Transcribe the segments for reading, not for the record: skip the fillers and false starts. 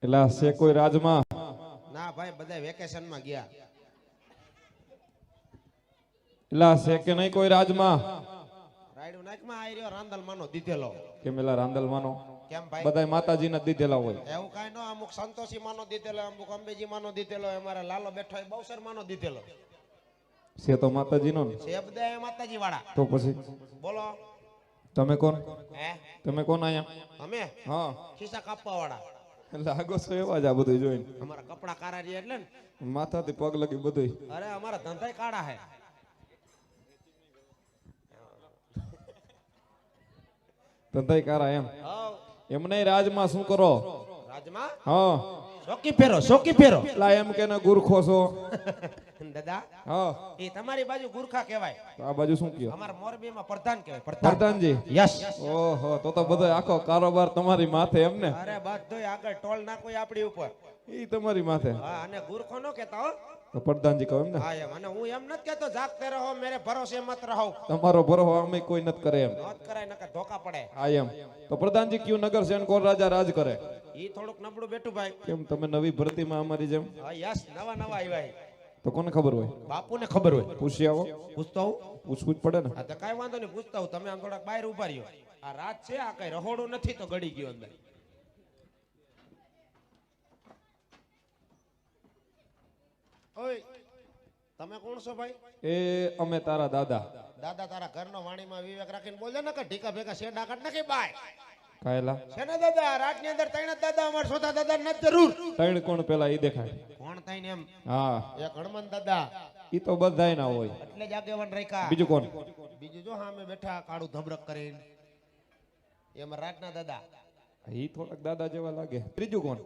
એલા છે કોઈ રાજમાં? ના ભાઈ બધા વેકેશન માં ગયા. એલા છે કે નહીં કોઈ રાજમાં? રાયડું નાકમાં આવી રહ્યો રાંદલ માનો દીધેલો. કેમ એલા રાંદલ માનો? કેમ ભાઈ? બધાય માતાજીને દીધેલા હોય. એવું કાઈ ન, અમુક સંતોષી માનો દીધેલો, અમુક અંબેજી માનો દીધેલો, અમારા લાલો બેઠો હોય બહુસર માનો દીધેલો. છે તો માતાજીનો ને? છે બધા માતાજી વાળા. તો પછી બોલો તમે કોણ? હે તમે કોણ આયા? અમે હા ખિસ્સા કાપવા વાળા. લાગો છો એવા જ આ બધું જોઈને. અમારા કપડા કાળા રહ્યા એટલે ને. માથાથી પગ લગી બધું. અરે અમારા ધંધાય કાળા હે. ધંધાય કારા એમ? હાવ એમ નહીં, રાજમાં શું કરો? રાજમાં હા શોકી ફેરો, શોકી ફેરો. એલા એમ કે ને ગુરખો છો? દાદા હા એ તમારી બાજુ ગુરખા કહેવાય, તો આ બાજુ શું કયો? અમારા મોરબીમાં પ્રધાન કહેવાય. પ્રધાનજી? યસ. ઓહો, તો બધો આખો કારોબાર તમારી માથે એમ ને? અરે બધોય આગળ ટોલ નાખો આપણી ઉપર. ઈ તમારી માથે? હા, અને ગુરખો નો કહેતા હો. તો પ્રધાનજી કહો એમ ને? હા એમ, અને હું એમ નથી કહેતો જાગતે રહો મેરે ભરોસે મત રહો. તમારો ભરો અમે કોઈ નથી કરે એમ? નોત કરાય નકર ધોકા પડે. હા એમ. તો પ્રધાનજી કયું નગર છે કોણ રાજા રાજ કરે? ઈ થોડુંક નબળું બેઠું ભાઈ. કેમ તમે નવી ભરતીમાં અમારી જેમ? હા યસ, નવા નવા આવ્યા. તો કોને ખબર હોય? બાપુને ખબર હોય. પૂછી આવો. પૂછતો હું. પૂછવું જ પડે ને? હા તો કાઈ વાંધો નહીં, પૂછતા હું. તમે આમ થોડાક બહાર ઉભા રહ્યો. આ રાત છે, આ કઈ રહોડું નથી તો ગળી ગયો અંદર. ઓય તમે કોણ છો ભાઈ? એ અમે તારા દાદા. દાદા તારા ઘરનો વાણીમાં વિવેક રાખીને બોલે ને કે ઢીકા ભેગા શેડા કાઢ નાખી બાય. કાયલા છે ને દાદા, રાત ની અંદર ત્રણ જ દાદા, અમાર સોતા દાદા નથી જરૂર. ત્રણ કોણ પેલા ઈ દેખાય? કોણ થાય ને એમ? હા એક હનુમાન દાદા, ઈ તો બધાય ના હોય. એટલે જ આગેવાન રાખ્યા. બીજું કોણ? બીજું જો સામે બેઠા કાળું ધબરક કરીને, એમાં રાતના દાદા. ઈ થોડાક દાદા જેવા લાગે. ત્રીજું કોણ?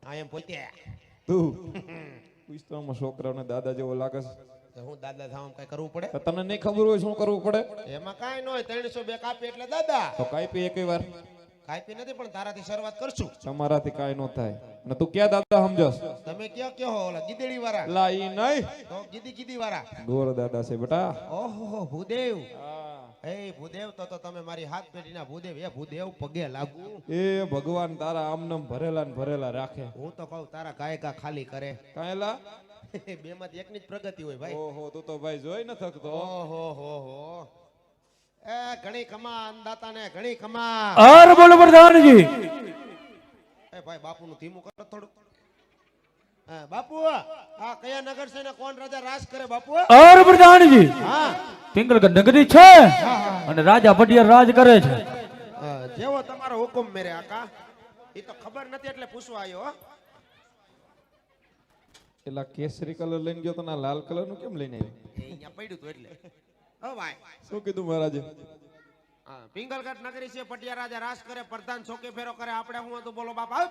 આ એમ પોતે. તું પૂછતો આમાં છોકરાઓને દાદા જેવો લાગે છે. હું દાદા થાવ કઈ કરવું પડે? તો તને નહીં ખબર હોય શું કરવું પડે? એમાં કાઈ ન હોય, 302 કાપી એટલે દાદા. તો કાપી એક વાર. કાપી નથી પણ તારાથી શરૂઆત કરશું. તમારાથી કાઈ ન થાય. અને તું ક્યાં દાદા સમજસ? તમે કયો હો ઓલા ગીદડી વાળા? લા ઈ નહીં, તો ગીદી વાળા. ગોર દાદા છે બેટા. ઓહો ભૂદેવ. એ ભૂદેવ, તો તમે મારી હાથ પેઢીના ભૂદેવ. એ ભૂદેવ પગે લાગુ. એ ભગવાન તારા આમનમ ભરેલા ને ભરેલા રાખે. હું તો કહું તારા ગાયકા ખાલી કરે. કાયલા બે માંથી એકની જ પ્રગતિ હોય ભાઈ. ઓહો, તું તો ભાઈ જોઈ ન થકતો. ઓહો હો એ ઘણી કમા અંદાતા ને ઘણી કમા. આર બોલો પ્રધાનજી. એ ભાઈ બાપુ નું ધીમું કરો થોડું. હા બાપુ, આ કયા નગર છે ને કોણ રાજા રાજ કરે બાપુ? આર પ્રધાનજી, હા પિંગલગઢ નગરી છે અને રાજા ભટિયાર રાજ કરે છે. જેવો તમારો હુકમ મેરે આકા. એ તો ખબર નથી એટલે પૂછવા આવ્યો. એલા કેસરી કલર લઈને ગયો તો ના લાલ કલર નું કેમ લઈને આવ્યો? અહીંયા પડ્યું તું એટલે. હો ભાઈ, શું કીધું મહારાજે? હા પિંગલગઢ નગરી છે, પટિયા રાજા રાજ કરે, પ્રધાન ચોકે ફેરો કરે. આપણે હું હતું બોલો બાપા?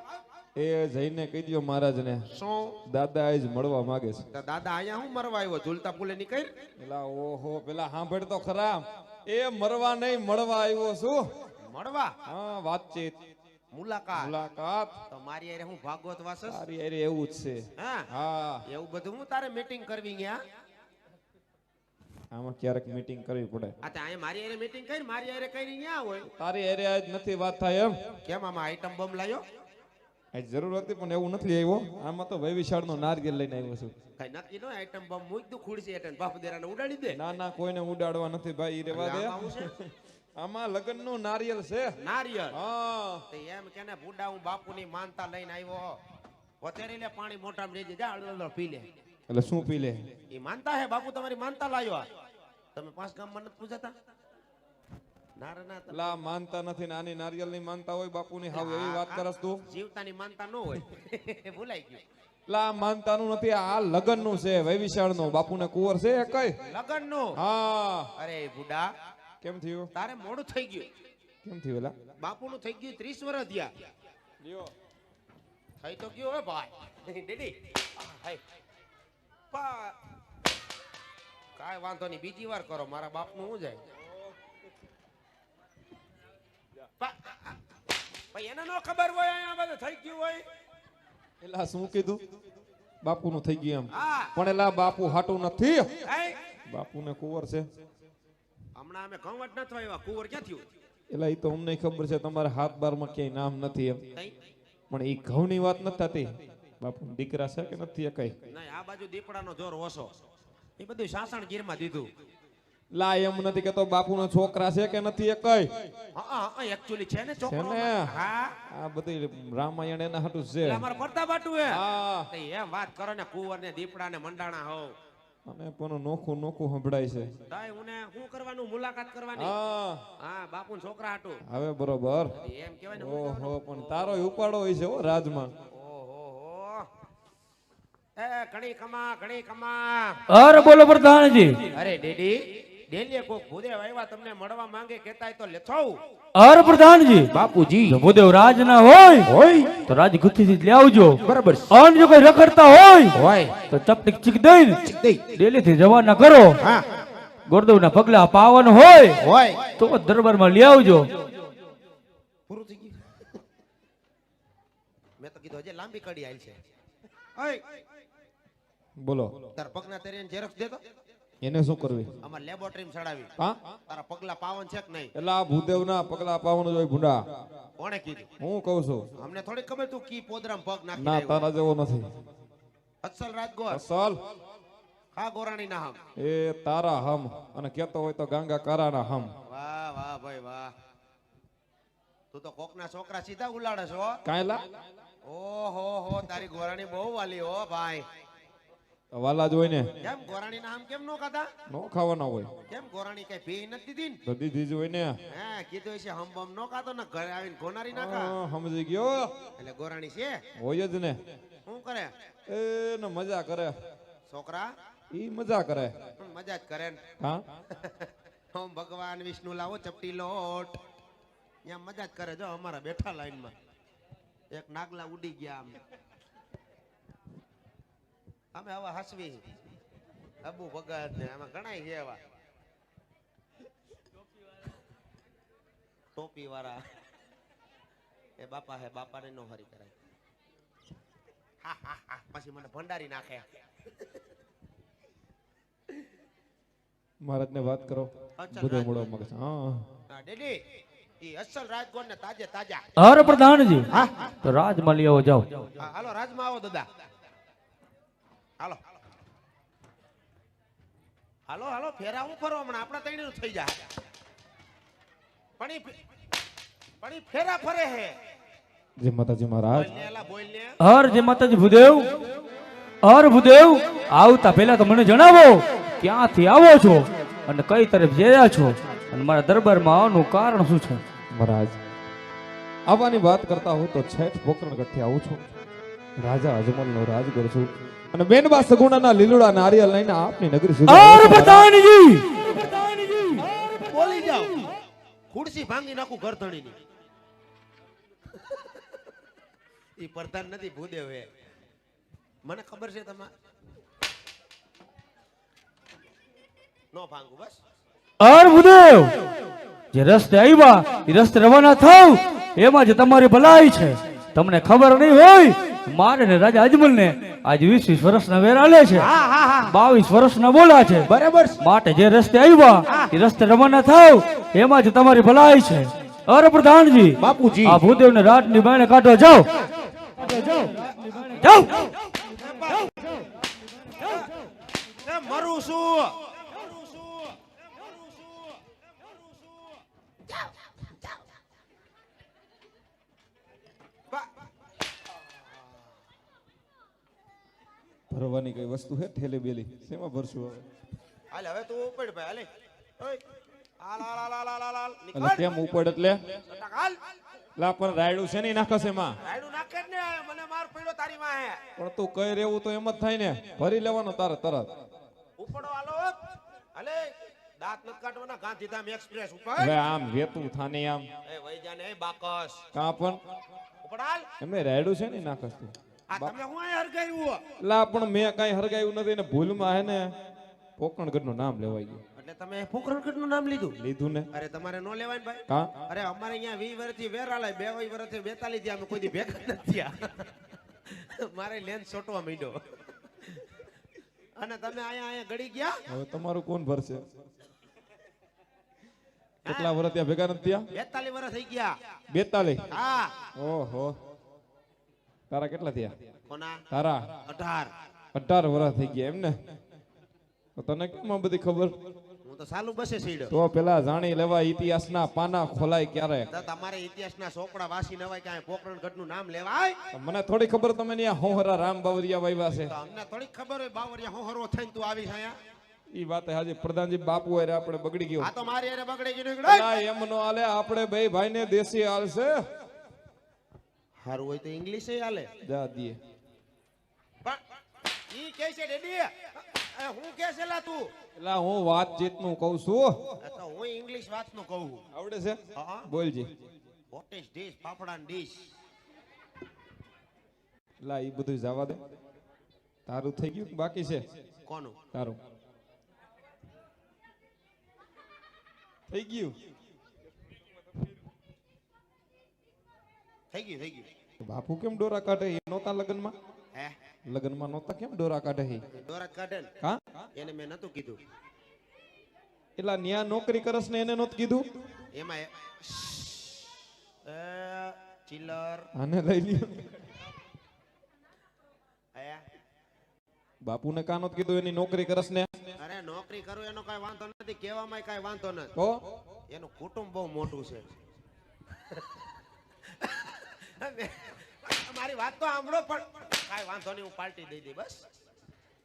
એ જઈને કહી દો મહારાજ ને શું દાદા આજ મળવા માંગે છે. તો દાદા અહીંયા હું મરવા આવ્યો? ઝૂલતા પુલે નીકળ. એલા ઓહો, પેલા સાંભળ તો ખરા. એ મરવા નહીં, મળવા આવ્યો છું. મળવા? હા, વાતચીત, મુલાકાત. મુલાકાત. તો મારી હારે હું ભાગવત વાસસ? તારી અરે એવું જ છે. હા હા, એવું બધું હું તારે મીટિંગ કરવી ગયા? આમાં ક્યારેક મીટિંગ કરવી પડે. આ તો અહીંયા મારી હારે મીટિંગ કરી, મારી હારે કરી ગયા હોય. તારી અરે આજ નથી વાત થાય એમ? કેમ આમાં આઈટમ બોમ્બ લાયો? આજ જરૂર હતી પણ એવું નથી આવ્યો. આમાં તો વૈવિશાળ નો નારિયેલ લઈને આવ્યો છું. કઈ નક્કી ન આઈટમ બોમ્બ મૂક દઉં ખુરશી એટલે બાપ દેરાને ઉડાડી દે. ના ના, કોઈને ઉડાડવા નથી ભાઈ, ઈ રેવા દે. આમાં હું છે? આમાં લગ્ન નું નારિયેલ છે. નારિયેળ. હા, તો એમ કે ને બુડા હું બાપુની માનતા લઈને આવ્યો. વતેરી લે પાણી મોઢામાં રેજે, જા અડધો પી લે. એટલે શું પી લે? એ માનતા હે બાપુ, તમારી માનતા લાયો આ. તમે પાંચ ગામમાં નથી પૂછાતા? ના રે ના, લા માનતા નથી ને આની નારિયેલ ની માનતા હોય બાપુની. હાવ એવી વાત કરસ તું? જીવતાની માનતા ન હોય. ભૂલાઈ ગયું. લા માનતાનું નથી, આ લગન નું છે, વૈવિશાળ નું. બાપુને કુંવર છે કઈ? લગન નું? હા. અરે બુડા, કેમ થયું? તારે મોડું થઈ ગયું. કેમ થયું? એલા બાપુ નું થઈ ગયું 30 વર્ષ થયા. લ્યો થઈ તો ગયો હે ભાઈ. દીદી હાય પા, કાઈ વાંધો નહીં, બીજી વાર કરો. મારા બાપ નું શું જાય? ભાઈ એને નો ખબર હોય અહીંયા બધું થઈ ગયું હોય. એલા શું કીધું? બાપુ નું થઈ ગયું એમ? હા. પણ એલા બાપુ હાટું નથી. હે? બાપુને કુંવર છે. હમણાં અમે ઘઉંવટ નથી આવ્યા, કુંવર ક્યાં થયું? એલા ઈ તો અમને ખબર છે, તમારા હાથ બાર માં ક્યાંય નામ નથી એમ. તઈ પણ એ ઘઉંની વાત નથી થતી. બાપુ દીકરા છે કે નથી કઈ? નહીં, આ બાજુ દીપડાનો જોર ઓછો. એ બધું સાસણ ગીરમાં દીધું. લા એમ નથી કેતો બાપુનો છોકરા છે કે નથી એ કઈ? હા એકચ્યુઅલી છે ને છે છોકરો. ને? હા આ બધી રામાયણ એના હાટું છે. એટલે અમારે પડતા બાટું હે. હા તો એમ વાત કરો ને, કુંવર ને દીપડા ને મંડાણા હોવ. અને પણ નોખું નોખું સંભળાય છે. તાય ઉને શું કરવાનું, મુલાકાત કરવાની. હા હા બાપુ છોકરા હાટું. હવે બરોબર. એમ કહેવાય ને. ઓહો પણ તારો ઉપાડો હોય છે હો રાજમાં. ઓહો એ ઘણી કમા. અરે બોલો પ્રધાનજી. અરે ડેડી ડેલીએ કોક ભૂદેવ આવ્યા તમને મળવા માંગે, કહેતાય તો લેતો આવું. અરે પ્રધાનજી. બાપુજી જો ભૂદેવ રાજ ના હોય તો રાજ ગુથીથી જ લઈ આવજો. બરાબર અને જો કોઈ રખડતા હોય હોય તો ચપટીક ચીક દઈને ડેલી થી રવાના કરો. હા ગોરદેવ ના પગલા પાવન હોય હોય તો દરબારમાં લઈ આવજો. પૂરું થઈ ગયું. મેં તો કીધું હજી લાંબી કડી આઈ છે. ઓય બોલો તાર પગના તેરીને ઝેરોક્સ દે તો. એને શું કરવી? અમાર લેબોરેટરીમાં ચડાવી. હા તારા પગલા પાવન છે કે નહીં? એટલે આ ભૂદેવના પગલા પાવાનું હોય ભૂંડા. કોણે કીધું? હું કહું છું. અમને થોડી ખબર તું કી પોદરામ પગ નાખી ના આવ્યો. તારા જેવો નથી. અસલ રાજગોર અસલ ખા ગોરાણી ના હમ. એ તારા હમ અને કેતો હોય તો ગાંગા કારાના હમ. વાહ વાહ ભાઈ વાહ. તું તો કોકના છોકરા સીધા ઉલાડે છો. કાંઈલા ઓહો હો તારી ગોરાણી બહુ વાલી હો ભાઈ. વાલા જ હોય ને, કેમ ગોરાણી ના હમ કેમ નો ખાધા? નો ખાવાના હોય. કેમ ગોરાણી કઈ ભી નથી દીધી ને? તો દીધી જ હોય ને. હે કીધું છે હમ બમ નો ખાતો ને ઘરે આવીને ગોનારી નાખા. હા, સમજી ગયો. એટલે ગોરાણી છે હોય જ ને. શું કરે? એને મજા કરે. છોકરા ઈ મજા કરે. મજા જ કરે ને. હા ઓમ ભગવાન વિષ્ણુ લાવો ચપટી લોટ. ત્યાં મજા જ કરે. જો અમારા બેઠા લાઈનમાં એક નાગલા ઉડી ગયા. અમે હવે હસવી અબુ ભગત ને આમાં ઘણા છે એવા ટોપી વાળા. એ બાપા હે, બાપા ને નો હરી કરાય. હા હા હા પછી મને ભંડારી નાખે. મહારાજ ને વાત કરો. અચલ બધો રાજ. મોડો મગજ. હા હા ડેડી ઈ અસલ રાજગોર ને તાજે તાજા. અરે પ્રધાનજી તો રાજમાં લઈ આવો જાઓ. હા હાલો રાજમાં આવો દાદા. હાલો હાલો હાલો ફેરા હું ફરો હમણાં આપણા તૈણીનું થઈ જાય. પણ ઈ ફેરા ફરે હે. જય માતાજી મહારાજ. બોલ ને એલા બોલ ને. હર જય માતાજી ભૂદેવ. હર ભૂદેવ આવતા પહેલા તો મને જણાવો ક્યાંથી આવો છો અને કઈ તરફ જઈ રહ્યા છો અને મારા દરબારમાં આવવાનું કારણ શું છે? મહારાજ આવવાની વાત કરતા હું તો છેઠ પોકરણગઢથી આવું છું. રાજા અજમલનો રાજગર છું અને બેનબા સગુણાના લીલુડા નારિયેલ લઈને આપની નગરી સુધી અરે આવ્યો છું. પ્રધાનજી બોલી જાવ. ખુરશી ભાંગી નાખું ગરધણીની. ઈ પ્રધાન નથી ભૂદેવ હે. મને ખબર છે તમારે નો ભાંગું બસ. અરે ભૂદેવ જે રસ્તે આવ્યા એ રસ્તે રવાના થાવ એમાં જ તમારી ભલાઈ છે. તમને ખબર નહીં હોય મારે ને રાજા અજમલ ને આજ 20 વર્ષના વેરા લે છે. 22 વર્ષના બોલા છે. બરાબર. માટે જે રસ્તે આવ્યા એ રસ્તે રવાના થાવ એમાં જ તમારી ભલાઈ છે. અરે પ્રધાનજી બાપુજી. આ ભૂદેવ ને રાત ની બાણે કાઢો જાઓ. જાઓ એ મરું છું. ભરવાની કઈ વસ્તુ હે ઠેલી બેલી શેમાં ભરશું હવે? હાલ હવે તું ઉપડ ભાઈ હાલે. ઓય હાલ હાલ હાલ હાલ હાલ હાલ એટલે નીકળ. કેમ ઉપડ એટલે સટાક હાલ. લા પણ રાયડું છે નહીં નાખસ એમાં. રાયડું નાખે જ ને મને માર પડ્યો તારી માં હે. પણ તું કઈ રહેવું તો એમ જ થાય ને. ભરી લેવાનો તારે તરત. ઉપડો હાલો. હાલે દાંત નત કાઢવાના ગાંધીધામ એક્સપ્રેસ ઉપર. હવે આમ વેતું થાને આમ એ વઈ જા ને એ બાકસ. કા પણ ઉપડ હાલ. એમે રાયડું છે નહીં નાખસ તું. આ તમે હું અહીં હરગાયું? લા પણ મેં કઈ હરગાયું નથી ને ભૂલમાં હે ને પોકરણગઢ નું નામ લેવાઈ ગયું. એટલે તમે પોકરણગઢ નું નામ લીધું? લીધું ને. અરે તમારે નો લેવાય ને ભાઈ. કા અરે અમારે અહીંયા 20 વર્ષથી વેરા લાય 2 વર્ષથી 42 થી અમે કોઈ દી ભેગા નથી થયા. મારે લેન્સ છોટવા માંડ્યો. અને તમે અહીંયા ગળી ગયા? હવે તમારું કોણ ભરશે? કેટલા વર્ષ ત્યાં ભેગા નથી થયા? 42 વર્ષ થઈ ગયા. 42. હા ઓહો તારા કેટલા થયા? કોના? તારા 18. 18 વર્ષ થઈ ગયા એમ ને? તો તને કેમ આ બધી ખબર? હું તો સાલું બસે સીડ્યો. તો પેલા જાણી લેવા ઇતિહાસના પાના ખોલાય ક્યારે? તો તમારે ઇતિહાસના ચોપડા વાસી નવાય કાંઈ પોકરણગઢનું નામ લેવાય? તો મને થોડી ખબર તમે ત્યાં હોહરા રામ બાવરિયા વાવ્યા છે. તો અમને થોડી ખબર હોય બાવરિયા હું હરવો થઈને તું આવી છે અહીંયા? ઈ વાત હાજી પ્રધાનજી બાપુ હારે આપણે બગડી ગયો. આ તો મારી હારે બગડી ગયું નીકળે. અલા એમ નો હાલે, આપણે બે ભાઈને દેશી હાલશે. હારું હોય તો ઇંગ્લિશ હાલે. જા દીએ. પણ ઈ કે છે ડેડી હું કે છે લા તું? એલા હું વાતચીત નું કહું છું. તો હું ઇંગ્લિશ વાતનું કહું. આવડે છે? હા. બોલજી. What is dish? Fafda dish. એલા ઈ બધું જવા દે. તારું થઈ ગયું કે બાકી છે? કોનું? તારું થઈ ગયું. થઈ ગયું. બાપુ કેમ ડોરા કાઢે? એ નહોતા લગ્નમાં? હે? લગ્નમાં નહોતા કેમ ડોરા કાઢે? દોરાત કાઢે ને? હા એને મેં નતું કીધું. એલા ન્યા નોકરી કરસ ને એને નહોતું કીધું? એમાં ચિલ્લર આને લઈ લ્યો. આયા. બાપુને કા નહોતું કીધું એની નોકરી કરસ ને? અરે નોકરી કરું એનો કઈ વાંધો નથી, કહેવામાં કઈ વાંધો નથી. તો એનું કુટુંબ બહુ મોટું છે. મારી વાત તો સાંભળો, પણ કઈ વાંધો નહીં, હું પાર્ટી દઈ દઈ બસ.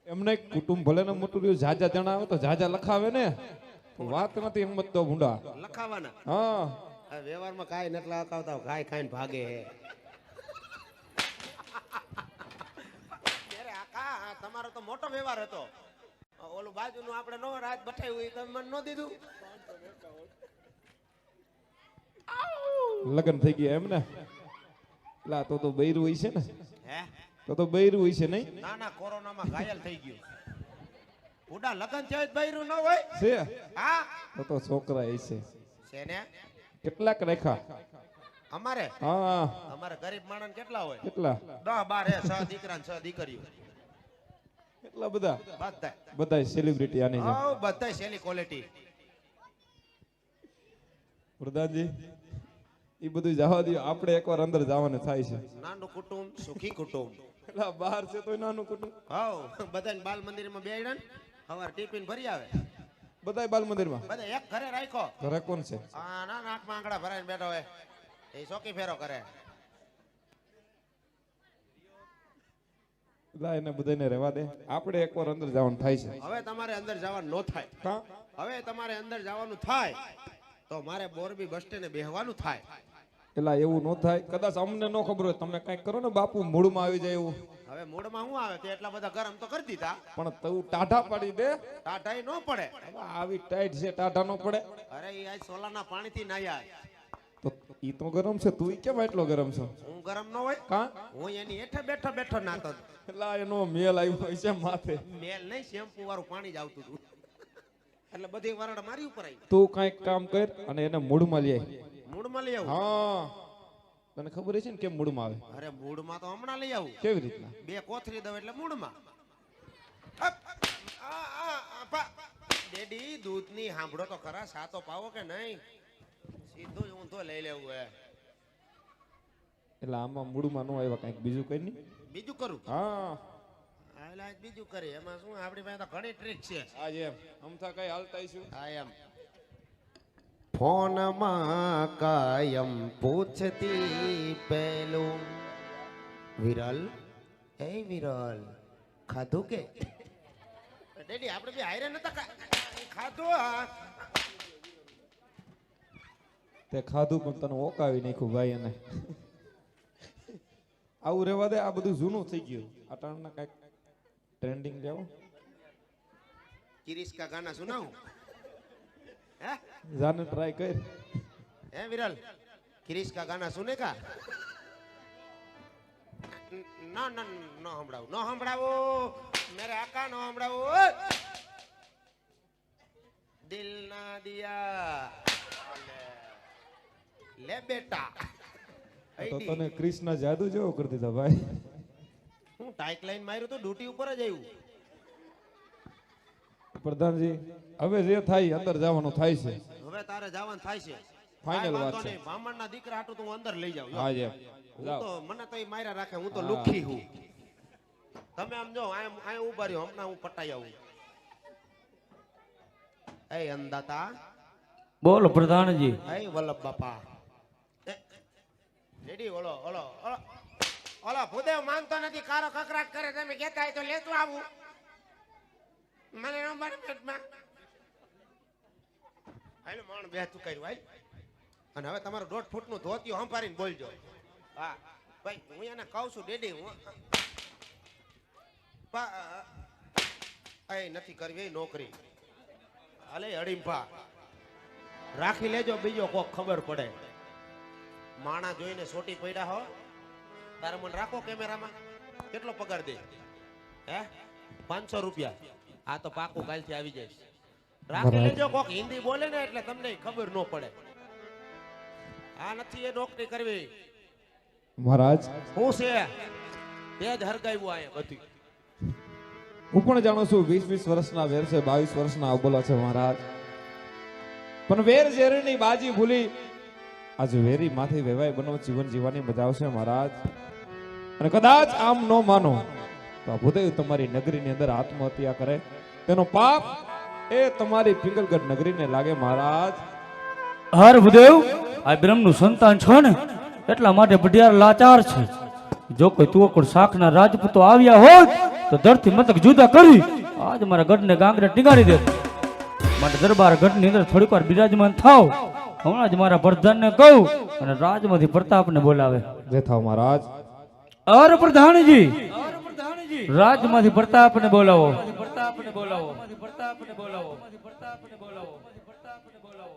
એમને કુટુંબ ભલે ને મોટું રહ્યું, જાજા જણા આવે તો જાજા લખાવે ને. વાત નથી હિંમત તો ભૂંડા લખાવાના. હા આ વ્યવહારમાં કાંઈ નથી લખાવતા, ગાય ખાઈને ભાગે હે. અરે આકા તમારો તો મોટો વ્યવહાર હતો. ઓલું બાજુનું આપણે નો રાત બઠાયું એ તમે મને નો દીધું. લગ્ન થઈ ગયા એમ ને? લા તો બૈરું હોય છે ને? હે? તો બૈરું હોય છે નહીં? ના ના, કોરોનામાં ઘાયલ થઈ ગયું. ઉડા લગન થયો જ બૈરું ન હોય? છે હા તો છોકરા એ છે. છે ને? કેટલાક રાખ્યા? અમારે હા અમારે ગરીબ માણસ કેટલા હોય? કેટલા? 10 12 હે, 6 દીકરા ને 6 દીકરીઓ. કેટલા બધા? બધા સેલિબ્રિટી આની છે. હા બધા સેલી ક્વોલિટી. પ્રધાનજી એ બધું જવા દો, આપણે એકવાર અંદર જવાનું થાય છે. નાનું કુટુંબ સુખી કુટુંબ. એટલા બહાર છે તોય નાનું કુટુંબ. હાઉ બધાને બાલ મંદિરમાં બેહાડ્યા ને સવાર ટિફિન ભરી આવે. બધાય બાલ મંદિરમાં? બધા એક ઘરે રાખ્યો. ઘરે કોણ છે? આ ના નાકમાં આંગળા ભરાઈને બેઠો હોય એ ચોકી ફેરો કરે. લા એને બધાને રહેવા દે, આપણે એકવાર અંદર જવાનું થાય છે. હવે તમારે અંદર જવાનું ન થાય. કા? હવે તમારે અંદર જવાનું થાય તો મારે બોરબી બસ સ્ટેન્ડે બેહવાનું થાય. એલા એવું ન થાય, કદાચ અમને ન ખબર હોય, તમે કઈક કરો ને બાપુ, મૂળમાં આવી જાય એવું. હવે મૂડમાં શું આવે તે એટલા બધા ગરમ તો કરી દીધા, પણ તું ટાઢા પાડી દે. ટાઢાઈ ન પડે. હવે આવી ટાઈટ છે, ટાઢા ન પડે. અરે એ આજ સોલાના પાણીથી નાયા. તો ઈ તો ગરમ છે, તું કેમ એટલો ગરમ છો? હું ગરમ ન હોય? કા? હું એની હેઠે બેઠો બેઠો નાતો. એલા એનો મેલ આવ્યો હોય છે માથે. મેલ નહીં, શેમ્પુ વાળું પાણી જ આવતું હતું. એટલે બધી વરડ મારી ઉપર આવી. તું કઈક કામ કર અને એને મૂળમાં લઈ આય. મૂડમાં લઈ આવું? હા તને ખબર છે ને કેમ મૂળમાં આવે? અરે મૂડમાં તો હમણાં લઈ આવું. કેવી રીતના? 2 કોથળી દઉં એટલે મૂડમાં. ડેડી દૂધની સાંભળો તો ખરા, સાતો પાવો કે નહીં? સીધું જ ઊંધો લઈ લેવું હે. એટલે આમાં મૂળમાં નો આવ્યા, કઈક બીજું કઈ નહીં. બીજું કરું? હા આજ બીજું કરી. એમાં શું આપણી પાસે તો ઘણી ટ્રીક છે. આજે એમ અમથા કઈ હાલતા છું. હા એમ ફોનમાં કાયમ પૂછતી પેલું વિરલ, એ વિરલ ખાધું કે? ડેડી આપણે બે હારે નતા ખાધું. તે ખાધું પણ તને ઓકાવી નાખ્યું ભાઈ. એને આવું રહેવા દે, આ બધું જૂનું થઈ ગયું. અટાણના કઈક ટ્રેન્ડિંગ લેવો. કિરીશ કા ગાના સુનાવું? હે જાને ટ્રાય કર. હે વિરલ, કિરીશ કા ગાના સુને કા? ના ના નો સંભળાવું, નો સંભળાવું મેરે આકા, નો સંભળાવું. દિલ ના દિયા લે બેટા. તો તને કૃષ્ણ જાદુ જેવો કરી દીધા ભાઈ. હું ટાઈક લાઈન માર્યું તો ડ્યુટી ઉપર જ આવ્યું. પ્રધાનજી હવે જે થાય અંદર જવાનું થાય છે. હવે તારે જવાનું થાય છે. ફાઇનલ વાત વાંધો છે. નહીં, બ્રાહ્મણના દીકરા હાટું તું અંદર લઈ જાવ. હા જે હું જાઓ. તો મને તો ઈ માર્યા રાખે, હું તો લુખી હું. તમે આમ જો આય ઉભા રહ્યો, હમણાં હું પટાઈ આવું. એ અંદાતા, બોલો પ્રધાનજી. એ વલ્લભ બાપા. રેડી, ઓલો ઓલો ઓલો ઓલો ભૂદેવ માનતો નથી, કારો કકરાટ કરે, તમે કહેતા હોય તો લેતું આવું. મને ન મળે પેટમાં. હાલો માણ બે તું કર્યું હાલ. અને હવે તમારું 1.5 ફૂટનું ધોતિયું સંભાળીને બોલજો. હા ભાઈ, હું એને કહું છું ડેડી, હું એ નથી કરવી એ નોકરી. હાલે અડીંભા રાખી લેજો, બીજો કોક ખબર પડે. માણા જોઈને સોટી પડ્યા હો. તારે મને રાખો કેમેરામાં. કેટલો પગાર દે? હે 500 રૂપિયા. આ તો પાકું કાલથી આવી જાય. રાખી લેજો, કોક હિન્દી બોલે ને એટલે તમને ખબર ન પડે. આ નથી એ નોકરી કરવી. મહારાજ હું છે તે જ હરગાવ્યું આયા બધી. હું પણ જાણું છું 20 વર્ષના વેર છે, 22 વર્ષના અબોલા છે મહારાજ, પણ વેર ઝેરની બાજી ભૂલી આજે વેરી માથે વેવાય બનો જીવન જીવવાની મજા આવશે મહારાજ. અને કદાચ આમ ન માનો તો આ ભૂદેવ તમારી નગરીની અંદર આત્મહત્યા કરે, તેનો પાપ એ તમારી પિંગલગઢ નગરીને લાગે મહારાજ. હર ભૂદેવ, આ બ્રહ્મનું સંતાન છો ને એટલા માટે બઢિયાર લાચાર છે. જો કોઈ તુવકોડ શાખના રાજપૂતો આવ્યા હોત તો ધરતી મતક જુદા કરી આજ મારા ગઢને ગાંગરે ટીંગાડી દે. માટે દરબાર ગઢની અંદર થોડીક વાર બિરાજમાન થાવ. હમણાં જ મારા પ્રધાનને કહું અને રાજમાંથી પ્રતાપને બોલાવે. જે થાવ મહારાજ. અરે પ્રધાનજી, રાજમાંથી પ્રતાપને બોલાવો. પ્રતાપને બોલાવો. પ્રતાપને બોલાવો. પ્રતાપને બોલાવો. પ્રતાપને બોલાવો.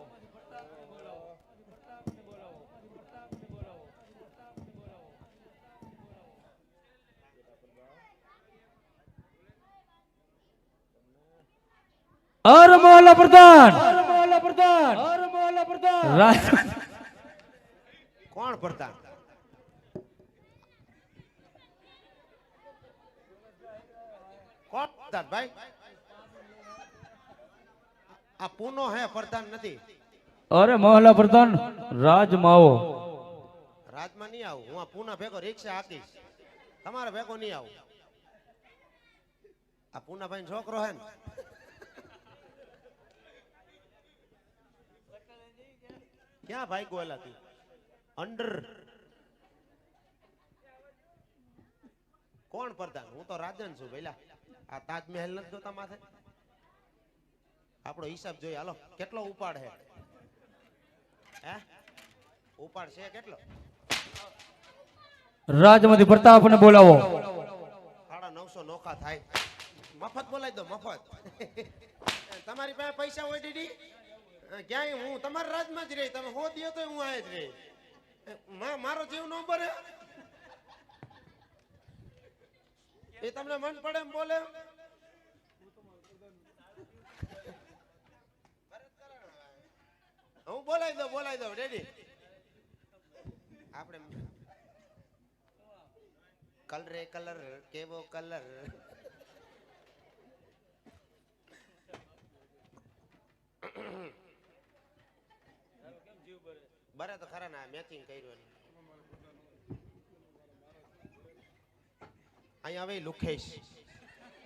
અરે મોહલ્લા પ્રધાન, કોણ પ્રધાન? કોણ પ્રધાન ભાઈ? આ પૂનો હે, પ્રધાન નથી. અરે મોહલ્લા પ્રધાન, રાજમાં આવો. રાજમાં નહીં આવું, હું આ પૂના ભેગો રિક્ષા હાકીશ. તમારે ભેગો નહીં આવું. આ પૂના ભાઈ છોકરો હે ને, ક્યાં ભાઈ ગોયેલા તું? અંડર કોણ પ્રધાન? હું તો રાજન છું ભઈલા. આ તાજમહેલ નથી જોતા માથે? આપણો હિસાબ જોઈએ. હાલો, કેટલો ઉપાડ હે? હે ઉપાડ છે કેટલો? રાજમાંથી પ્રતાપને બોલાવો. 950 નોખા થાય. મફત બોલાવી દો, મફત. તમારી પાસે પૈસા હોય દીદી? ક્યાંય હું તમારા રાજમાં જ રહી. તમે હો દો તો હું આયા જ રહી. મારો જીવ નો બરે. એ તમને મન પડે એમ બોલે. હું બોલાવી દઉં રેડી. આપણે કલરે કલર કેવો કલર. બરે તો ખરા ના મેચિંગ કર્યું. અહીંયા હવે લુખેશ.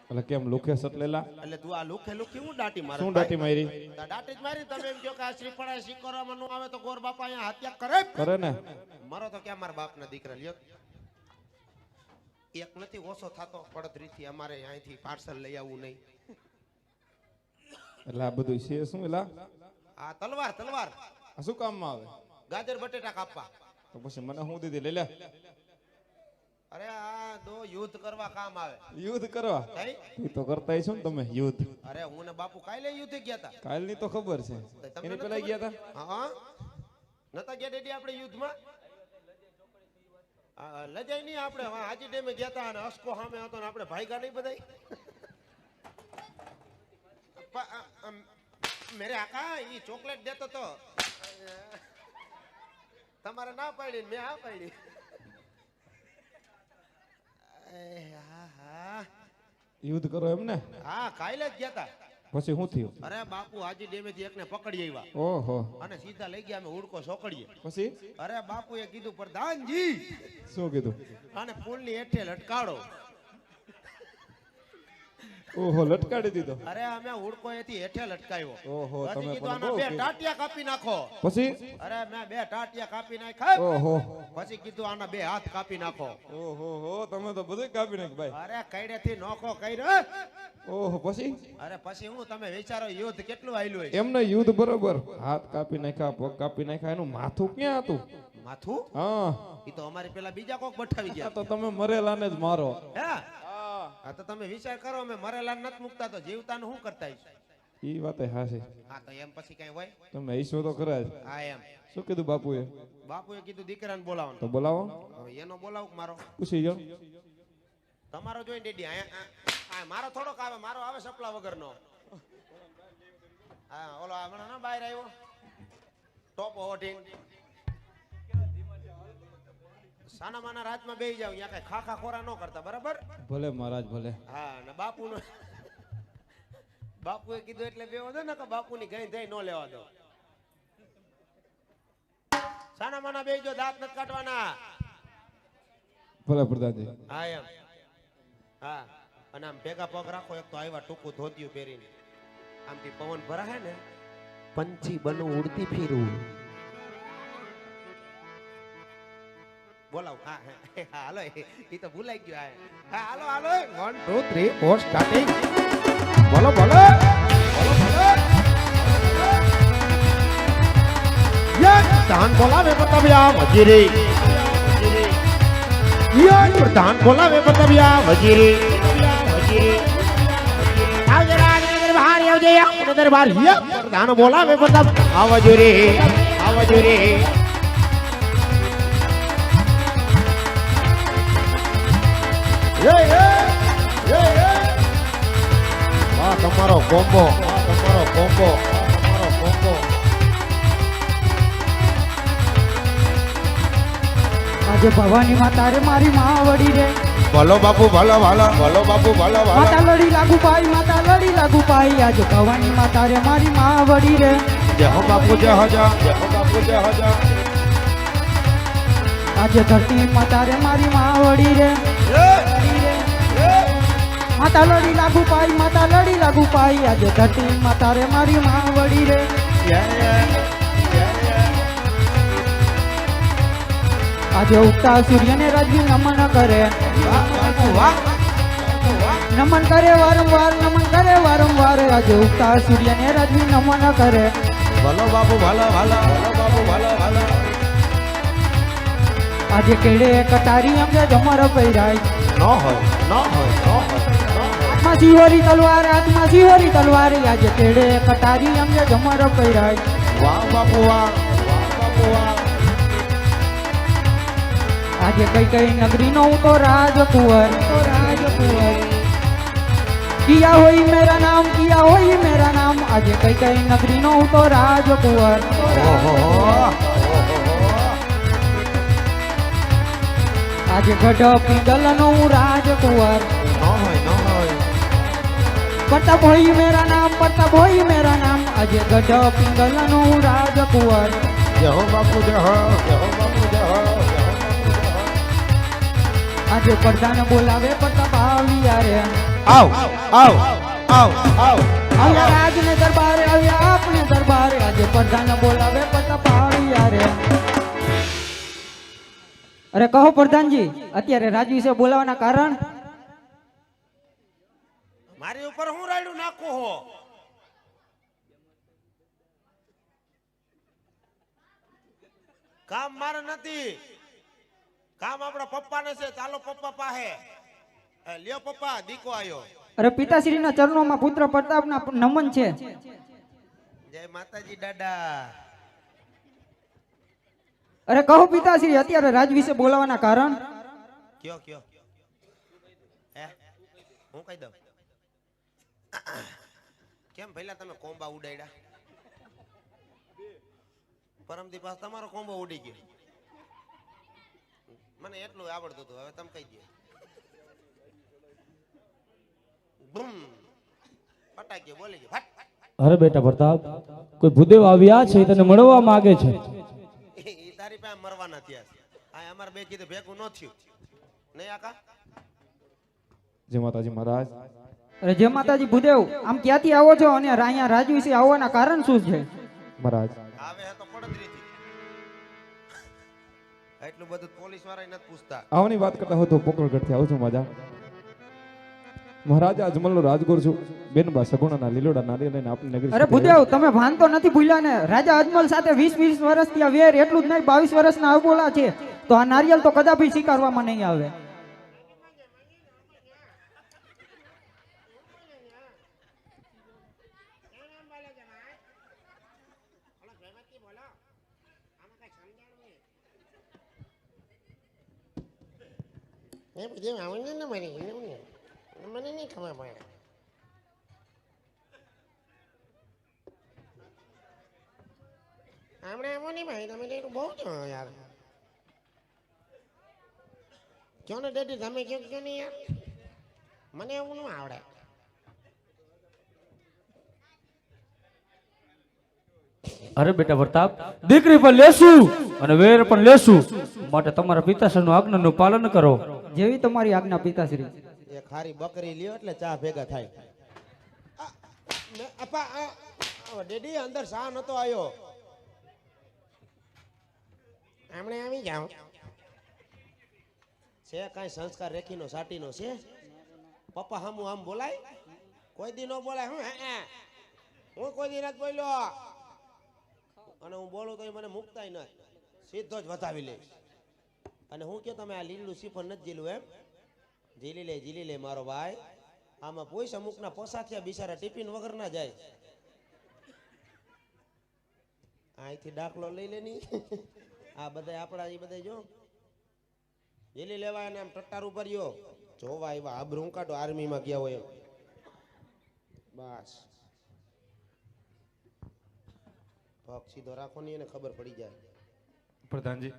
એટલે કેમ લુખેશ એટલેલા? એટલે તું આ લુખે લુખી હું દાટી મારે? શું દાટી મારી? દાટી જ મારી. તમે એમ કહો કે આ શ્રીફળા શીખવામાં નો આવે તો ગોર બાપા અહીંયા હત્યા કરે કરે ને. મારો તો ક્યાં મારા બાપના દીકરા લ્યો. એક નથી ઓછો થતો પડતરીથી. અમારે અહીંથી પાર્સલ લઈ આવવું નહીં. એટલે આ બધું છે શું? એલા આ તલવાર તલવાર આ શું કામમાં આવે? ગાજર બટેટા કાપવા. તો પછી મને હું દીધી લઈ લે. અરે આ દો યુદ્ધ કરવા કામ આવે. યુદ્ધ કરવા? એ તો કરતા છો ને તમે યુદ્ધ. અરે હું ને બાપુ કાલે યુદ્ધ ગયા હતા. કાલ ની તો ખબર છે. એની પેલા ગયા હતા? હા નતા ગયા ડેડી આપણે યુદ્ધમાં? લજાઈ નહીં આપણે. હાજી ડેમે ગયા હતા અને અસ્કો સામે હતો ને આપણે ભાઈગા નહીં બધાય. મેરે આકા ઈ ચોકલેટ દેતો તો તમારે ના પાડી, મેં હા પાડી. યુદ્ધ કરો એમ ને? હા કાલે જ ગયા હતા. પછી શું થયું? અરે બાપુ હાજી ડેમેથી એકને પકડી આવ્યા ઓહો. અને સીધા લઈ ગયા અમે હુડકો સોકડીએ. પછી અરે બાપુએ કીધું પ્રધાનજી શું કીધું? આને પુલની હેઠે લટકાડો. ઓહો, લટકાડી દીધો. અરે અમે હુડકો એથી હેઠે લટકાવ્યો. ઓહો, પછી તમે કીધું પણ આના બહુ બે કીધું. ટાટિયા કાપી નાખો. પછી અરે મેં બે ટાટિયા કાપી નાખ્યા. ઓહો પછી કીધું આના બે હાથ કાપી નાખો. ઓહો હો, તમે તો બધું કાપી નાખ ભાઈ. અરે કઈડેથી નોખો કર્યો. ઓહો, પછી અરે પછી હું તમે વિચારો યુદ્ધ કેટલું આયલું હોય. એમને યુદ્ધ બરોબર. હાથ કાપી નાખ્યા, પગ કાપી નાખ્યા, એનું માથું ક્યાં હતું? માથું હા, ઈ તો અમારી પેલા બીજા કોક બઠાવી આ ગયા. તો તમે મરેલાને જ મારો. હે હા તો તમે વિચાર કરો અમે મરેલા નથી મુકતા તો જીવતાનું શું કરતા હશું? ઈ વાતે હાશે. હા તો એમ પછી કઈ હોય? તમે ઈશ્વર તો ખરા જ. હા એમ શું કીધું બાપુએ? બાપુએ કીધું દીકરાને બોલાવવાનો. તો બોલાવો, હવે એનો બોલાવું કે મારો? પૂછી જાઓ. તમારો જોઈને ડેડી આ મારો થોડોક આવે, મારો આવે સપલા વગરનો. હા ઓલો હમણાં ના બહાર આવ્યો ટોપો ઓઢીને. સાના માના રાતમાં બેહી જાવ, ત્યાં કઈ ખાખા ખોરા ન કરતા, બરાબર? ભલે મહારાજ ભલે. હા ને બાપુનું બાપુએ કીધું એટલે બેહો દો ને કે બાપુની ગઈ થઈ ન લેવા દો. સાના માના બેહી જો, દાંત નથી કાઢવાના. ભલે પ્રધાનજી. હા એમ હા. અને આમ ભેગા પગ રાખો. એક તો આવ્યા ટૂંકું ધોતિયું પહેરીને, આમથી પવન ભરાય ને પંછી બનું ઉડતી ફીરું. બોલાવ. હા હા હાલો, એ તો ભૂલાઈ ગયો. હા હાલો હાલો 1 2 3 4 સ્ટાર્ટિંગ. બોલો બોલો બોલો બોલો. યે પ્રધાન બોલાવે બતાવ્યા વજીરી. યે પ્રધાન બોલાવે બતાવ્યા વજીરી. આવજે રાજનગર બહાર આવજે દરબાર. યે પ્રધાન બોલાવે બતાવ આવજો રે આવજો રે. વાહ તમારો કોમ્બો, તમારો કોમ્બો, તમારો કોમ્બો. આજે ભવાની માતા રે મારી માવડી રે. ભલો બાપુ ભલો ભલો ભલો બાપુ ભલો ભલો. માતા લડી લાગુ પાઈ, માતા લડી લાગુ પાઈ. આજે ભવાની માતા રે મારી માવડી રે. જય હો બાપુ જય હો જય હો બાપુ જય હો જય. આજે ધરતી માતા રે મારી માવડી રે. માતા લડી લાગુ પાઈ, માતા લડી લાગુ પાઈ. આજે ધરતી માતા રે મારી માવડી રે. આજે ઉગતા સૂર્યને રજવી નમન કરે. નમન કરે વારંવાર, નમન કરે વારંવાર. આજે ઉગતા સૂર્યને રજવી નમન કરે. ભલો બાપુ ભલો ભલો ભલો બાપુ ભલો ભલો. આજે કેડે કટારી અંગે જમર પૈરાય. ન હોય ન હોય ન હોય. હાથમાં સિહોરી તલવાર, હાથમાં સિહોરી તલવાર. આજે કેડે કટારી અંગે જમર પૈરાય. વાહ બાપુ વાહ વાહ બાપુ વાહ. આજે કઈ કઈ નગરી નો હું તો રાજકુંવર, તો રાજકુંવર. કિયા હોય મેરા નામ, કિયા હોય મેરા નામ. આજે કઈ કઈ નગરી નો હું તો રાજકુંવર, તો રાજકુંવર. આજે ગઢ પિંગલ નો હું રાજકુંવર. ન હોય ન હોય. પ્રતાપ હોય મેરા નામ, પ્રતાપ હોય મેરા નામ. આજે ગઢ પિંગલ નો હું રાજકુંવર. જય હો બાપુ જય હો જય હો બાપુ જય હો. આજે પ્રધાન બોલાવે પ્રતાપ આવ્યા રે. આવ આવ આવ આવ. આવ્યા રાજને દરબારે, આવ્યા આપને દરબારે. આજે પ્રધાન બોલાવે પ્રતાપ આવ્યા રે. અરે કહો પ્રધાનજી, અત્યારે રાજ વિશે બોલાવાના કારણ? મારી ઉપર હું રાયડું નાખું હો? કામ મારે નથી, કામ આપણા પપ્પાને છે. ચાલો પપ્પા પાસે. લ્યો પપ્પા, દીકો આયો. અરે પિતાશ્રીના ચરણોમાં પુત્ર પ્રતાપના નમન છે. જય માતાજી દાદા. અરે કહો પિતાશ્રી, અત્યારે રાજ વિશે બોલાવાના કારણ? કયો કયો. હે હું કહી દઉં. કેમ પહેલા તમે કોંબા ઉડાડ્યા? પરમદી પાસ તમારો કોંબો ઉડી ગયો. મને એટલું આવડતું હતું, હવે તમે કહી દો. બૂમ. ફટાક ગયો બોલી ગયો ફટ. અરે બેટા પ્રતાપ, કોઈ ભૂદેવ આવ્યા છે, તને મળવા માંગે છે. ઈ તારી પાસે મરવાના થયા છે. આ અમાર બે કીધું ભેગું ન થયું નહીં આકા. જય માતાજી મહારાજ. અરે જય માતાજી ભૂદેવ, આમ ક્યાંથી આવો છો અને અહીંયા રાજવીસી આવવાના કારણ શું છે? મહારાજ આવે હે તો પડતરી થી. એટલું બધું પોલીસ વાળા નથી પૂછતા. આવની વાત કરતા હોય તો પોકરગઢથી આવું છું મજા. મહારાજ અજમલનો રાજગુરુ છું. બેનબા સગુણાના લીલોડા નારી લઈને આપની નગરી. અરે ભૂદેવ, તમે ભાન તો નથી ભૂલ્યા ને? રાજા અજમલ સાથે 20 વર્ષથી આ વેર, એટલું જ નહીં 22 વર્ષના અબોલા છે, તો આ નારિયેલ તો કદાપી સ્વીકારવામાં નહીં આવે. એ બધું આવને ને મને મને નહીં ખબર પડે. આપણે આવો નહીં ભાઈ, તમે તો બહુ છો યાર. ક્યો ને ડેડી, તમે ક્યો નહીં યાર, મને એવું ન આવડે. અરે બેટા પ્રતાપ, દીકરી પણ લેશું અને વેર પણ લેશું, માટે તમારા પિતાશ્રીનું આજ્ઞાનું પાલન કરો. જેવી તમારી આજ્ઞા પિતાશ્રી. એ ખારી બકરી લ્યો એટલે ચા ભેગા થાય. ડેડી અંદર શા નતો આવ્યો? આમણે આવી જાઓ. છે કાંઈ સંસ્કાર રેખીનો સાટીનો છે? પપ્પા હામું આમ બોલાય? કોઈ દી નો બોલાય. હું કોઈ દી નથી બોલ્યો, અને હું બોલું તો મને મુકતાય નથી, સીધો જ વધાવી લઈશ. અને હું કે તમે આ લીલું સિફન નથી જીલું એમ? જીલી લે મારો ભાઈ. આમાં પૈસા અમુકના પસાથિયા બિચારા ટિફિન વગર ના જાય. અહીંથી દાખલો લઈ લે ની. આ બધા આપણા એ બધા જો જીલી લેવાય ને આમ ટટ્ટાર ઉપર ગયો જોવા આવ્યા. આબરૂ કાઢો, આર્મીમાં ગયા હોય એમ. બસ પગ સીધો રાખો ની, એને ખબર પડી જાય. પ્રધાનજી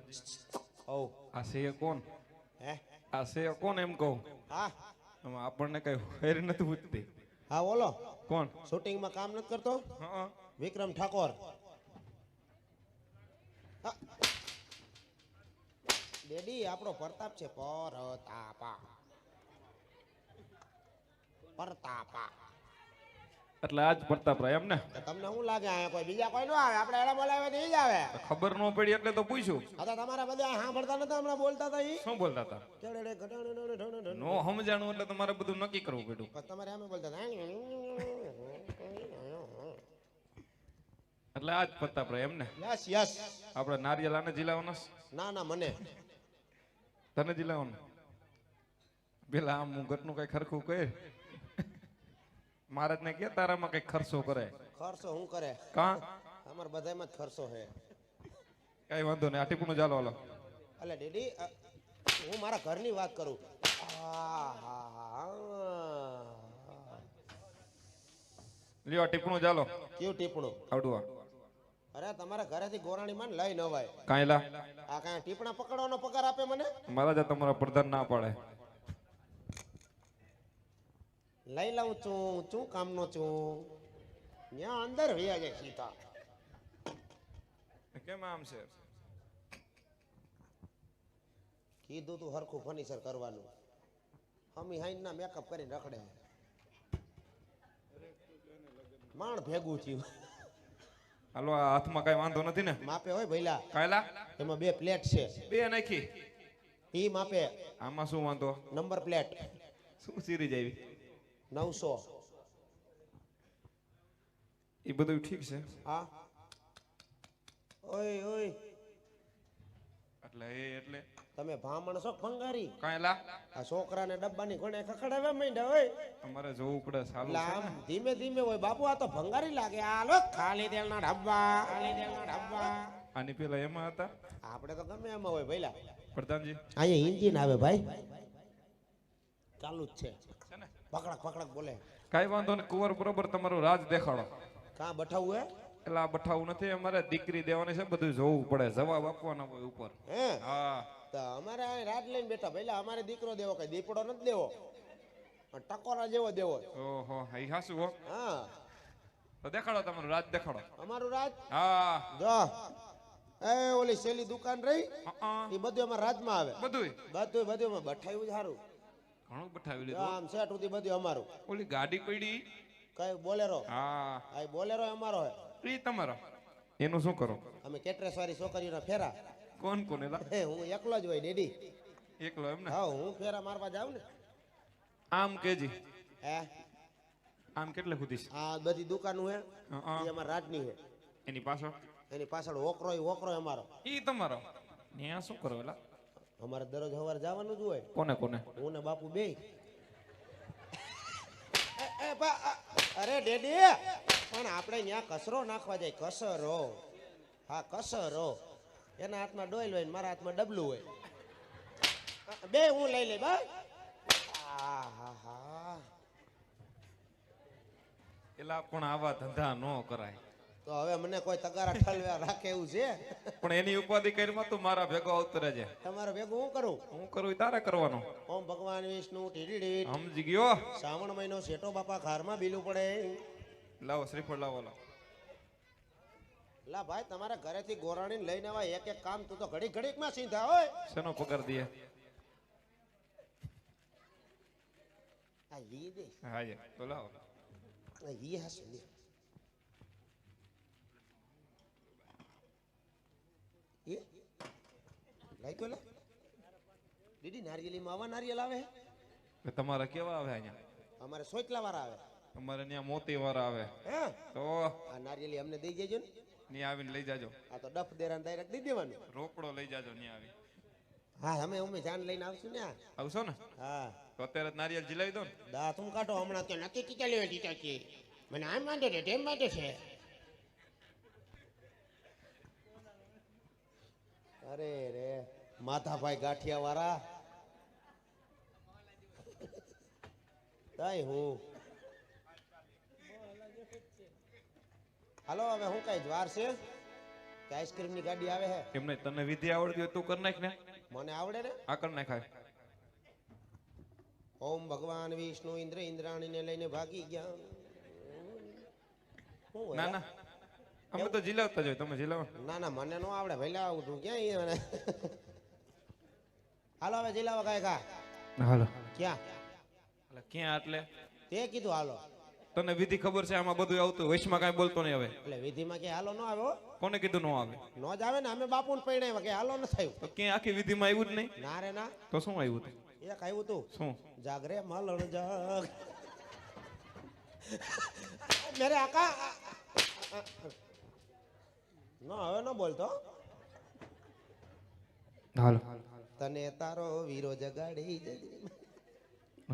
ઓ આ છે કોણ? હે આ છે કોણ એમ કહું? હા આમાં આપણને કઈ ફેર નથી પૂછતી. હા બોલો. કોણ? શૂટિંગમાં કામ નથી કરતો? હા વિક્રમ ઠાકોર. ડેડી આપણો પ્રતાપ છે. પરતાપા એટલે આજ પ્રતાપ એમ ને? તો તમને શું લાગે આયા કોઈ બીજા કોઈ ન આવે? આપણે એલા બોલાવે તો ઈ જ આવે. ખબર ન પડી એટલે તો પૂછ્યું. આ તો તમારા બધા સાંભળતા નતા, હમણાં બોલતા હતા ઈ. શું બોલતા હતા? નો સમજાણું એટલે તમારે બધું નક્કી કરવું પડ્યું. પણ તમારે એમ બોલતા હતા. એટલે આજ પ્રતાપ એમ ને? Yes yes. આપણે નારિયેલ આને જીલાવવાનો? ના ના મને તને જીલાવવાનું? પેલા આમ હું ઘરનું કઈ ખરખું કહે મહારાજ ને કે તારામાં કઈ ખર્ચો કરે. ખર્ચો હું કરે? કા અમાર બધામાં જ ખર્ચો છે. કઈ વાંધો નહીં, આ ટીપણું ચાલો હાલો. અલે ડેડી, હું મારા ઘરની વાત કરું. લ્યો આ ટીપણું ચાલો. કેવું ટીપણું? આવડું અરે તમારા ઘરેથી ગોરાણી માં લઈ ન વાય. કાંઈલા આ કાંઈ ટીપણા પકડવાનો પગાર આપે મને? મહારાજા તમારા પ્રધાન ના પાડે. લઈ લઉં છું કામનો છું. ત્યાં અંદર વયા જાય સીતા. કેમ આમ છે? કીધું તું હરખું ફર્નિચર કરવાનું. હમી હાઈન ના મેકઅપ કરીને રખડે. માણ ભેગું થયું. હાલો આ હાથમાં કઈ વાંધો નથી ને? માપે હોય ભઈલા. કાંઈલા એમાં 2 પ્લેટ છે. બે નાખી. ઈ માપે. આમાં શું વાંધો? નંબર પ્લેટ શું સિરીજ આવી? 900. એ બધું ઠીક છે. હા ઓય ઓય એટલે તમે ભામણ છો ભંગારી? કાંઈલા આ છોકરાને ડબ્બાની ઘોડે ખખડાવે માંડ્યા હોય. તમારે જોવું પડે. સારું એટલે છે આમ ને? ધીમે ધીમે હોય બાપુ. આ તો ભંગારી લાગે. આ લો ખાલી તેલના ડબ્બા, ખાલી તેલના ડબ્બા. આની પેલા એમાં હતા. આપણે તો ગમે એમાં હોય ભઈલા. પ્રધાનજી અહીંયા એન્જિન આવે ભાઈ, ચાલુ જ છે. છે ને? પકડક પકડક બોલે. કાંઈ વાંધો ને, કુંવર બરોબર તમારું રાજ દેખાડો. કાં બઠાવું હે? એટલે આ બઠાવું નથી, અમારે દીકરી દેવાની છે, બધું જોવું પડે, જવાબ આપવાના હોય ઉપર. હે હા તો અમારે આ રાત લઈને બેઠા ભઈલા. અમારે દીકરો દેવો, કઈ દીપડો નથી દેવો. પણ ટકોરા જેવો દેવો છે. ઓહો હઈ હાસુ હો. હા તો દેખાડો તમારું રાજ દેખાડો. અમારું રાજ હા જો એ ઓલી શેલી દુકાન રહી અ એ બધું અમારા રાજમાં આવે. બધુંય બધું અમે બઠાયું જ સારું. ઘણું બઠાવી જો લીધું. આમ સેટ સુધી બધું અમારું. ઓલી ગાડી પડી. કઈ બોલેરો હા આ બોલેરો અમારો હે. ઈ તમારો. એનું શું કરો? અમે કેટરેસ વાળી છોકરીઓના ફેરા. કોણ કોણ એલા? હે હું એકલો જ હોય ડેડી. એકલો એમ ને? હા હું ફેરા મારવા જાઉં ને. આમ કેજી હે આમ કેટલે સુધી છે? આ બધી દુકાનો હે અ એ અમારા રાજની હે. એની પાછળ એની પાછળ વોકરો અમારો. ઈ તમારો. ન્યા શું કરો એલા? અમારે દરરોજ સવારે જવાનું જ હોય. કોને કોને? હું ને બાપુ બે. અરે ડેડી પણ આપણે ત્યાં કચરો નાખવા જાય. કસરો હા કસરો. એના હાથમાં ડોલ હોય ને મારા હાથમાં ડબલું હોય. બે હું લઈ લઈ બા. એલા પણ આવા ધંધા ન કરાય. તો હવે મને કોઈ તગારા ઠલવ્યા રાખે એવું છે? પણ એની ઉપાધિ કરીમાં તું મારા ભેગો આવતો રહેજે. તમારે ભેગું હું કરું? હું કરું ઈ તારે કરવાનું. ઓમ ભગવાન વિષ્ણુ ટીડી સમજી ગયો? શ્રાવણ મહિનો શેઠો બાપા ખારમાં બીલું પડે. લાવો શ્રીફળ લાવો લા. લા ભાઈ તમારા ઘરેથી ગોરાણી લઈને આવા એક એક કામ તું તો ઘડીક ઘડીકમાં સીધા હોય. શેનો પગાર દે? આ ઈ દે હા યે તો લાવો. આ ઈ હશે લે. એ લાગ્યો લે દીદી નારિયેલીમાં આવા નારિયેલ આવે. એ તમારા કેવા આવે અહીંયા? અમારે સોચલા વાળા આવે. અમારે ત્યાં મોતી વાળા આવે. હે તો આ નારિયેલી અમને દઈ દેજો ને. ત્યાં આવીને લઈ જાજો. આ તો ડફ દેરાન ડાયરેક્ટ દઈ દેવાનું. રોકડો લઈ જાજો ત્યાં આવી. હા અમે જાન લઈને આવશું ને. આવશો ને? હા તો અત્યારે જ નારિયેલ જીલાવી દો ને. દા તું કાઢો હમણાં તો નથી ટીકા લેવા ટીકા છે. મને આમ માંડે છે તેમ માંડે છે. અરે રે માથાભાઈ ગાંઠિયા વાળા તાઈ હું હાલો હવે હું કઈ જ્વાર છે કે આઈસ્ક્રીમ ની ગાડી આવે છે? એમને તને વિધિ આવડતી હોય તું કરી નાખ ને. મને આવડે ને. આ કરી નાખાય. ઓમ ભગવાન વિષ્ણુ ઇન્દ્ર ઇન્દ્રાણી ને લઈને ભાગી ગયા. હું ના હે? ના અમે તો જીલાવતા જોઈએ. તમે જીલાવો. ના ના મને નો આવડે ભાઈ લાવું તું ક્યાં ઈ મને. હાલો હવે જીલાવા કાંઈ કા હાલો. ક્યાં એટલે ક્યાં એટલે? તે કીધું હાલો. તને વિધિ ખબર છે આમાં બધું આવતું વૈશમાં કાંઈ બોલતો નહીં હવે. એટલે વિધિમાં કે હાલો ન આવ્યો કોને કીધું ન આવે? નો જ આવે ને. અમે બાપુને પૈણાવ્યા કે હાલો ન થયું. તો ક્યાં આખી વિધિમાં આવ્યું જ નહીં. ના રે ના તો શું આવ્યું હતું? એક આવ્યું તું શું? જાગરે મલણ જાગ મેરે આકા નો હવે ન બોલતો. હાલો તને તારો વીરો જગાડી જજે.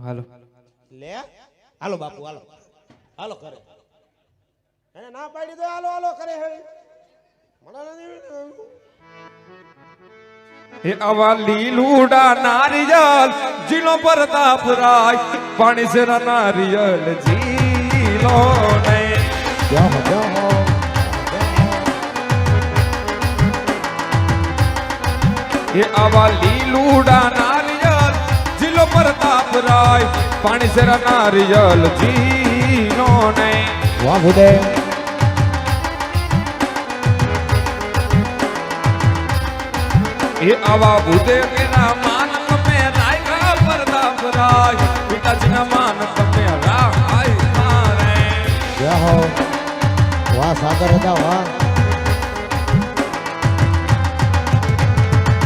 હાલો. લે હાલો બાપુ હાલો હાલો કરે. એને ના પાડી દો હાલો હાલો કરે હે. મને નથી. એ આવા લીલુડા નારિયલ જીલો પ્રતાપ રાય પાણી સે નારિયલ જીલો ને. એ આવા લીલુડા નારિયલ જીલો પ્રતાપ રાય પાણી સે નારિયલ જીલો ને. વાહ ભૂદેવ એ આવા ભૂદેવ કેના માન તમે રાયકા પ્રતાપ રાય પિતાજીના માન તમે રાય મારે. જય હો વાહ સાગર હતા વાહ.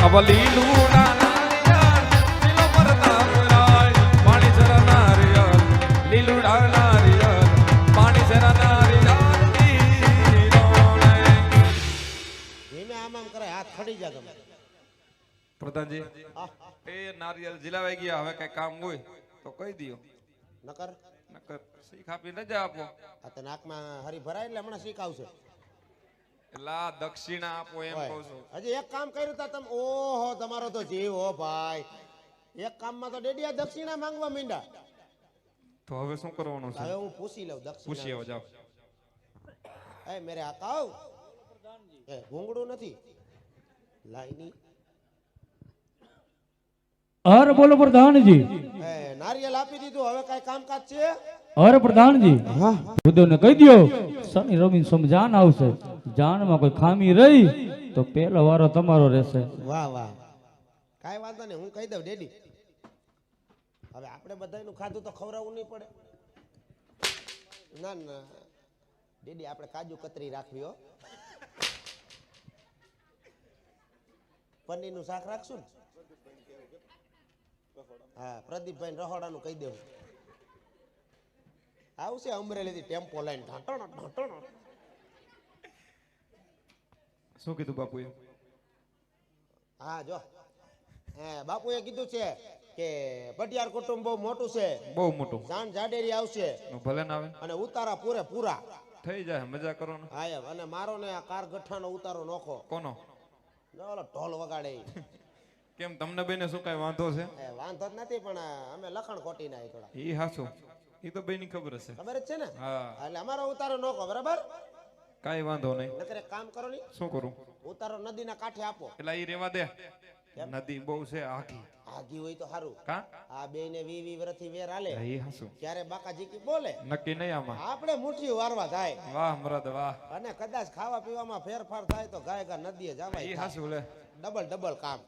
આવા લીલુડા નારિયલ જીલો પ્રતાપ રાય પાણી જરા નારિયલ લીલુડા નારિયલ પાણી જરા નારિયલ જીલો ને. ધીમે આમ આમ કરે હાથ ખડી જા તમે. પ્રધાનજી હા એ નારિયેલ જીલાવાઈ ગયા. હવે કઈ કામ હોય તો કહી દિયો. નકર નકર શીખ આપી રજા આપો. આ તો નાકમાં હરી ભરાય એટલે હમણાં શીખાવશે. એલા દક્ષિણા આપો એમ કહું છું. હજી એક કામ કર્યું તા તમે. ઓહો તમારો તો જીવ હો ભાઈ. એક કામમાં તો ડેડિયા દક્ષિણા માંગવા માંડ્યા. તો હવે શું કરવાનું છે? હવે હું પૂછી લઉં પૂછી આવો દક્ષિણા. જાઓ. એ મેરે આકાઉ એ ભૂંગળું નથી લાઈની. અરે બોલો પ્રધાનજી. નારિયેલ આપી દીધું, હવે કઈ કામકાજ છે? અરે પ્રધાનજી, ભૂદેવને કહી દો શનિ રવિ સોમ જાન આવશે. જાનમાં કોઈ ખામી રહી તો પેલો વારો તમારો રહેશે. વાહ વાહ, કાંઈ વાંધો નહીં, હું કહી દઉં ડેડી. હવે આપણે બધાયનું ખાધું તો ખવડાવવું નહીં પડે. ના ના ડેડી, આપણે કાજુ કતરી રાખવી હો. પનીરનું શાક રાખશું ને? હા, પ્રદીપભાઈ રહોડાનું કહી દેવું. આવશે અમરેલીથી ટેમ્પો લઈને ઢાંટણ ઢાંટણ. શું કીધું બાપુએ? હા જો, બાપુએ કીધું છે કે પટિયાર કુટુંબ બહુ મોટું છે, બહુ મોટું. જાન જાડેરી આવશે ભલે ના આવે, અને ઉતારા પૂરે પૂરા થઈ જાય, મજા કરો ને. હા એમ. અને મારો ને આ કાર ગઠ્ઠાનો ઉતારો નોખો. કોનો? ઓલો ઢોલ વગાડે ઈ. કેમ તમને બેને શું કઈ વાંધો છે? વાંધો જ નથી, પણ અમે લખણ ખોટી ના થોડા. ઈ હાચું, ઈ તો બેની ખબર હશે. ખબર જ છે ને? હા, એટલે અમારો ઉતારો નોખો, બરાબર? કાઈ વાંધો નહીં. નકર એક કામ કરો ની, શું કરું? ઉતારો નદીના કાંઠે આપો. એટલે ઈ રેવા દે, નદી બહુ છે આખી. આઘી હોય તો સારું. કા આ બે ને 20 વર્ષથી વેર હાલે, ઈ હાચું, ક્યારે બાકાજી કી બોલે નક્કી નહીં આમાં. આપણે મુઠ્ઠી વારવા થાય. વાહ મરદ વાહ, અને કદાચ ખાવા પીવામાં ફેરફાર થાય તો ગાય ગા નદીએ જવાય. ઈ હાચું લે. ડબલ ડબલ કામ.